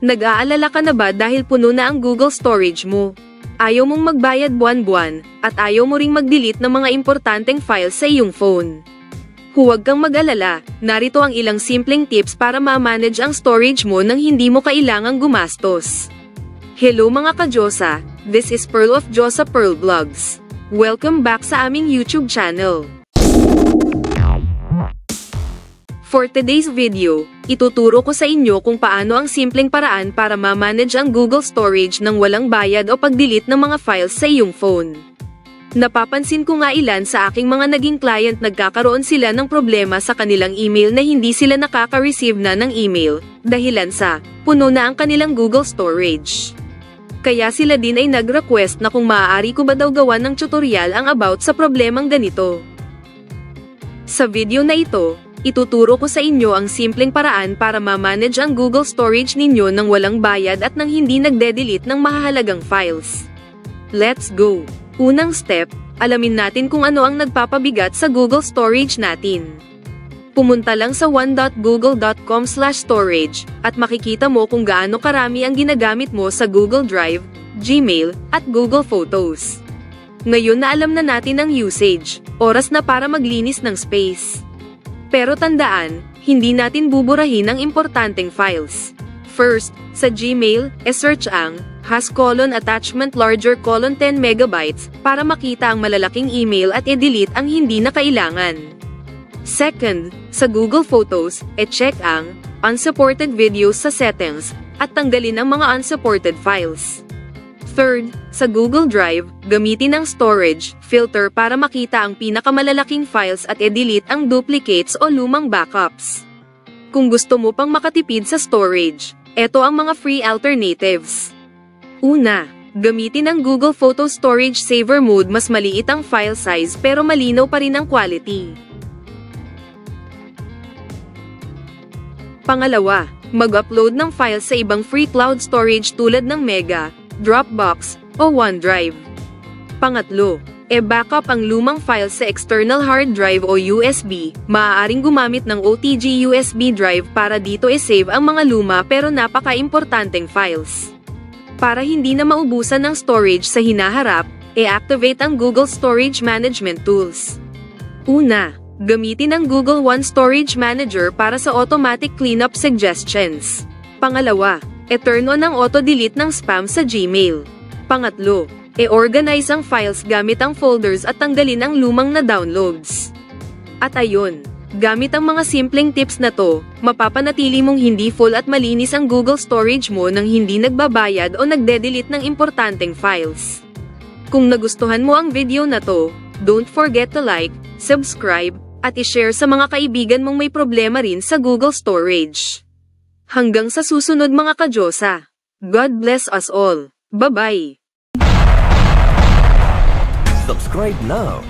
Nag-aalala ka na ba dahil puno na ang Google storage mo? Ayaw mong magbayad buwan-buwan, at ayaw mo ring mag-delete ng mga importanteng files sa iyong phone. Huwag kang mag-alala, narito ang ilang simpleng tips para ma-manage ang storage mo nang hindi mo kailangang gumastos. Hello mga ka-Diyosa, this is Pearl of Diyosa Pearl Vlogs. Welcome back sa aming YouTube channel. For today's video, ituturo ko sa inyo kung paano ang simpleng paraan para ma-manage ang Google storage nang walang bayad o pag-delete ng mga files sa iyong phone. Napapansin ko nga ilan sa aking mga naging client nagkakaroon sila ng problema sa kanilang email na hindi sila nakaka-receive na ng email, dahilan sa puno na ang kanilang Google storage. Kaya sila din ay nag-request na kung maaari ko ba daw gawan ng tutorial ang about sa problemang ganito. Sa video na ito, ituturo ko sa inyo ang simpleng paraan para ma-manage ang Google storage ninyo nang walang bayad at nang hindi nagde-delete ng mahahalagang files. Let's go! Unang step, alamin natin kung ano ang nagpapabigat sa Google storage natin. Pumunta lang sa one.google.com/storage, at makikita mo kung gaano karami ang ginagamit mo sa Google Drive, Gmail, at Google Photos. Ngayon na alam na natin ang usage, oras na para maglinis ng space. Pero tandaan, hindi natin buburahin ang importanteng files. First, sa Gmail, search ang #attachment larger 10 megabytes para makita ang malalaking email at i-delete ang hindi na kailangan. Second, sa Google Photos, check ang unsupported videos sa settings at tanggalin ang mga unsupported files. Third, sa Google Drive, gamitin ang storage filter para makita ang pinakamalalaking files at i-delete ang duplicates o lumang backups. Kung gusto mo pang makatipid sa storage, eto ang mga free alternatives. Una, gamitin ang Google Photo Storage Saver Mode. Mas maliit ang file size pero malinaw pa rin ang quality. Pangalawa, mag-upload ng files sa ibang free cloud storage tulad ng Mega, Dropbox, o OneDrive. Pangatlo, backup ang lumang files sa external hard drive o USB. Maaaring gumamit ng OTG USB drive para dito i-save ang mga luma pero napaka-importanteng files. Para hindi na maubusan ng storage sa hinaharap, activate ang Google Storage Management Tools. Una, gamitin ang Google One Storage Manager para sa automatic cleanup suggestions. Pangalawa, turn on ang auto-delete ng spam sa Gmail. Pangatlo, organize ang files gamit ang folders at tanggalin ang lumang na downloads. At ayun, gamit ang mga simpleng tips na to, mapapanatili mong hindi full at malinis ang Google storage mo nang hindi nagbabayad o nagde-delete ng importanteng files. Kung nagustuhan mo ang video na to, don't forget to like, subscribe, at i-share sa mga kaibigan mong may problema rin sa Google storage. Hanggang sa susunod mga ka-Diyosa. God bless us all. Bye-bye! Subscribe now